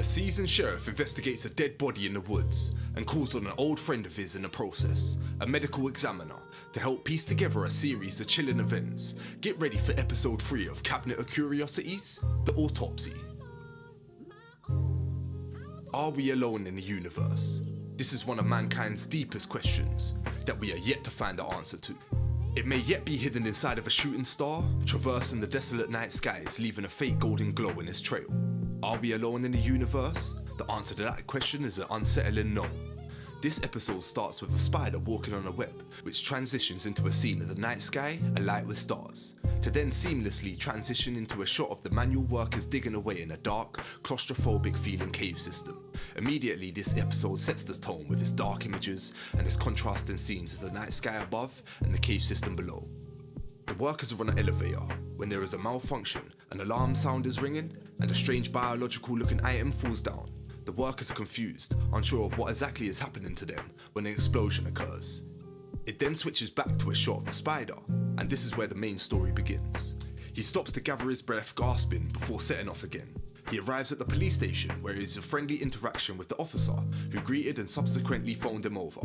seasoned sheriff investigates a dead body in the woods and calls on an old friend of his in the process, a medical examiner, to help piece together a series of chilling events. Get ready for episode 3 of Cabinet of Curiosities, the Autopsy. Are we alone in the universe? This is one of mankind's deepest questions that we are yet to find the answer to. It may yet be hidden inside of a shooting star, traversing the desolate night skies, leaving a faint golden glow in its trail. Are we alone in the universe? The answer to that question is an unsettling no. This episode starts with a spider walking on a web, which transitions into a scene of the night sky alight with stars, to then seamlessly transition into a shot of the manual workers digging away in a dark, claustrophobic feeling cave system. Immediately, this episode sets the tone with its dark images and its contrasting scenes of the night sky above and the cave system below. The workers are on an elevator when there is a malfunction, an alarm sound is ringing, and a strange biological looking item falls down. The workers are confused, unsure of what exactly is happening to them when an explosion occurs. It then switches back to a shot of the spider, and this is where the main story begins. He stops to gather his breath, gasping before setting off again. He arrives at the police station where he has a friendly interaction with the officer who greeted and subsequently phoned him over.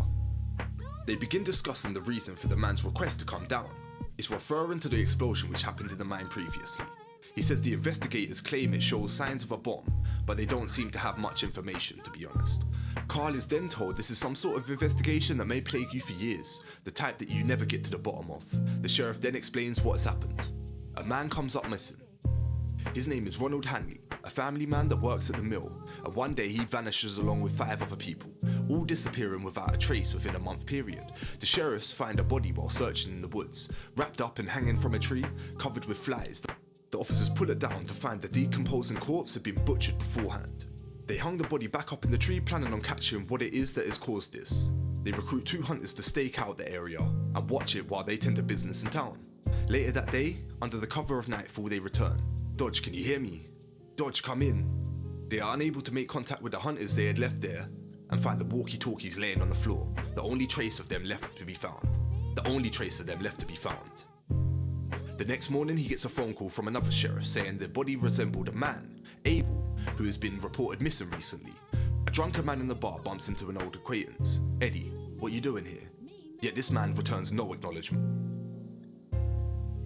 They begin discussing the reason for the man's request to come down. It's referring to the explosion which happened in the mine previously. He says the investigators claim it shows signs of a bomb, but they don't seem to have much information, to be honest. Carl is then told this is some sort of investigation that may plague you for years, the type that you never get to the bottom of. The sheriff then explains what has happened. A man comes up missing. His name is Ronald Hanley, a family man that works at the mill, and one day he vanishes along with 5 other people, all disappearing without a trace within a month period. The sheriffs find a body while searching in the woods, wrapped up and hanging from a tree, covered with flies. The officers pull it down to find the decomposing corpse had been butchered beforehand. They hung the body back up in the tree, planning on catching what it is that has caused this. They recruit 2 hunters to stake out the area and watch it while they tend to business in town. Later that day, under the cover of nightfall, they return. Dodge, can you hear me? Dodge, come in. They are unable to make contact with the hunters they had left there and find the walkie-talkies laying on the floor, the only trace of them left to be found. The next morning, he gets a phone call from another sheriff saying the body resembled a man, Abel, who has been reported missing recently. A drunken man in the bar bumps into an old acquaintance. Eddie, what you doing here? Yet this man returns no acknowledgement.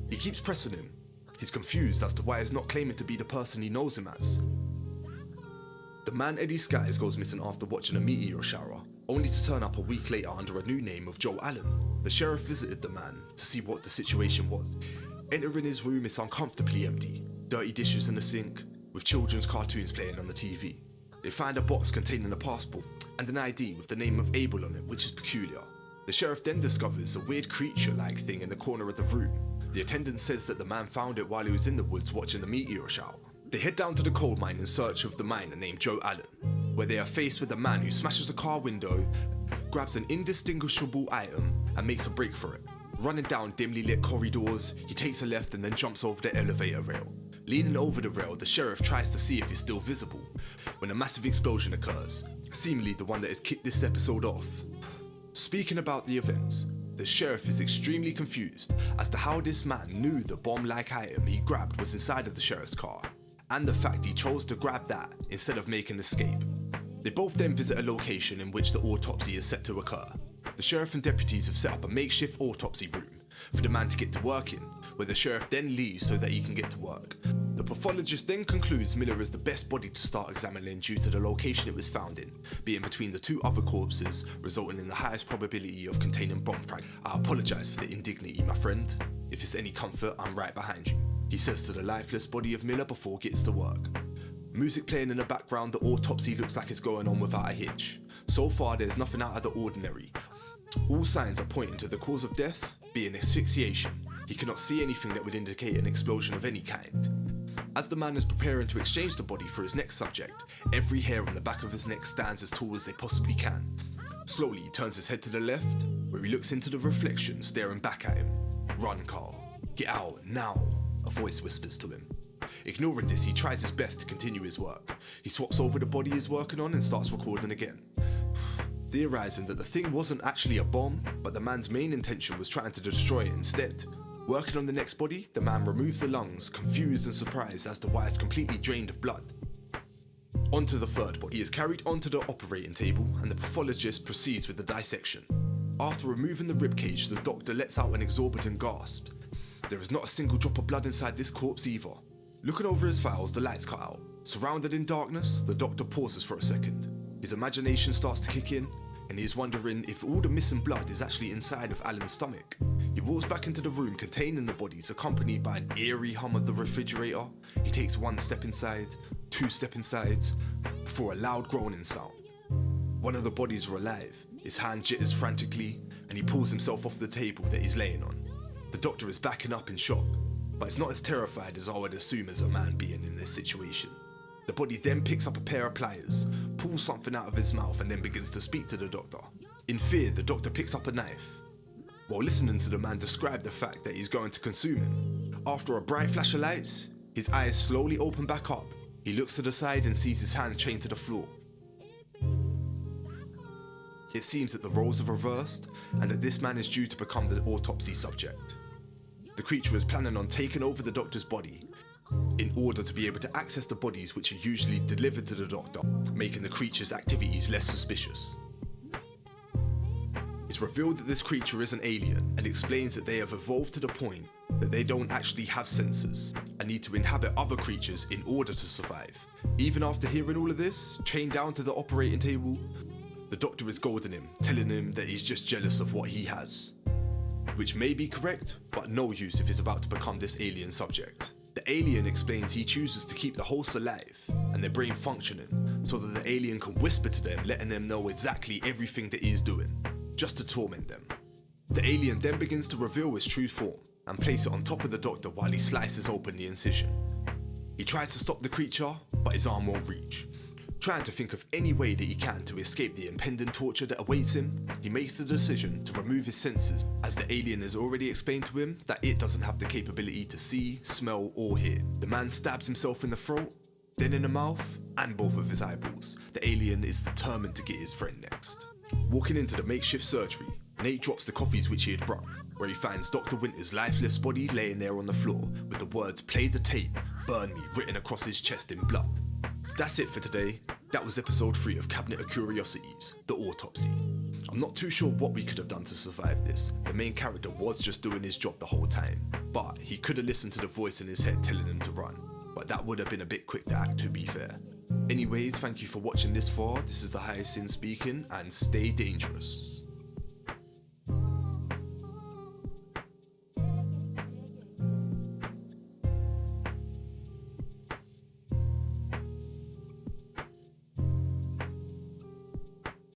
He keeps pressing him. He's confused as to why he's not claiming to be the person he knows him as. The man Eddie Skies goes missing after watching a meteor shower, only to turn up a week later under a new name of Joe Allen. The sheriff visited the man to see what the situation was. Entering his room, it's uncomfortably empty. Dirty dishes in the sink, with children's cartoons playing on the TV. They find a box containing a passport and an ID with the name of Abel on it, which is peculiar. The sheriff then discovers a weird creature-like thing in the corner of the room. The attendant says that the man found it while he was in the woods watching the meteor shower. They head down to the coal mine in search of the miner named Joe Allen, where they are faced with a man who smashes a car window, grabs an indistinguishable item and makes a break for it. Running down dimly lit corridors, he takes a left and then jumps over the elevator rail. Leaning over the rail, the sheriff tries to see if he's still visible, when a massive explosion occurs, seemingly the one that has kicked this episode off. Speaking about the events, the sheriff is extremely confused as to how this man knew the bomb-like item he grabbed was inside of the sheriff's car, and the fact he chose to grab that instead of making an escape. They both then visit a location in which the autopsy is set to occur. The sheriff and deputies have set up a makeshift autopsy room for the man to get to work in, where the sheriff then leaves so that he can get to work. The pathologist then concludes Miller is the best body to start examining due to the location it was found in, being between the 2 other corpses, resulting in the highest probability of containing bomb fragments. I apologise for the indignity, my friend. If it's any comfort, I'm right behind you, he says to the lifeless body of Miller before he gets to work. Music playing in the background, the autopsy looks like it's going on without a hitch. So far, there's nothing out of the ordinary. All signs are pointing to the cause of death being asphyxiation. He cannot see anything that would indicate an explosion of any kind. As the man is preparing to exchange the body for his next subject, every hair on the back of his neck stands as tall as they possibly can. Slowly, he turns his head to the left, where he looks into the reflection staring back at him. "Run, Carl. Get out, now," a voice whispers to him. Ignoring this, he tries his best to continue his work. He swaps over the body he's working on and starts recording again, theorizing that the thing wasn't actually a bomb, but the man's main intention was trying to destroy it instead. Working on the next body, the man removes the lungs, confused and surprised as to why it's completely drained of blood. Onto the third body. He is carried onto the operating table and the pathologist proceeds with the dissection. After removing the ribcage, the doctor lets out an exorbitant gasp. There is not a single drop of blood inside this corpse either. Looking over his files, the lights cut out. Surrounded in darkness, the doctor pauses for a second. His imagination starts to kick in, and he is wondering if all the missing blood is actually inside of Alan's stomach. He walks back into the room containing the bodies, accompanied by an eerie hum of the refrigerator. He takes 1 step inside, 2 steps inside, before a loud groaning sound. One of the bodies are alive. His hand jitters frantically, and he pulls himself off the table that he's laying on. The doctor is backing up in shock, but is not as terrified as I would assume as a man being in this situation. The body then picks up a pair of pliers, pulls something out of his mouth, and then begins to speak to the doctor. In fear, the doctor picks up a knife, while listening to the man describe the fact that he's going to consume him. After a bright flash of lights, his eyes slowly open back up. He looks to the side and sees his hands chained to the floor. It seems that the roles have reversed, and that this man is due to become the autopsy subject. The creature is planning on taking over the doctor's body in order to be able to access the bodies which are usually delivered to the doctor, making the creature's activities less suspicious. It's revealed that this creature is an alien and explains that they have evolved to the point that they don't actually have senses and need to inhabit other creatures in order to survive. Even after hearing all of this, chained down to the operating table, the doctor is goading him, telling him that he's just jealous of what he has. Which may be correct, but no use if he's about to become this alien subject. The alien explains he chooses to keep the hosts alive and their brain functioning so that the alien can whisper to them, letting them know exactly everything that he's doing, just to torment them. The alien then begins to reveal his true form and place it on top of the doctor while he slices open the incision. He tries to stop the creature, but his arm won't reach. Trying to think of any way that he can to escape the impending torture that awaits him, he makes the decision to remove his senses, as the alien has already explained to him that it doesn't have the capability to see, smell, or hear. The man stabs himself in the throat, then in the mouth, and both of his eyeballs. The alien is determined to get his friend next. Walking into the makeshift surgery, Nate drops the coffees which he had brought, where he finds Dr. Winter's lifeless body laying there on the floor, with the words "play the tape, burn me" written across his chest in blood. That's it for today. That was episode 3 of Cabinet of Curiosities, the Autopsy. I'm not too sure what we could have done to survive this. The main character was just doing his job the whole time, but he could have listened to the voice in his head telling him to run, but that would have been a bit quick to act, to be fair. Anyways, thank you for watching this far. This is the Highest Sin speaking, and stay dangerous.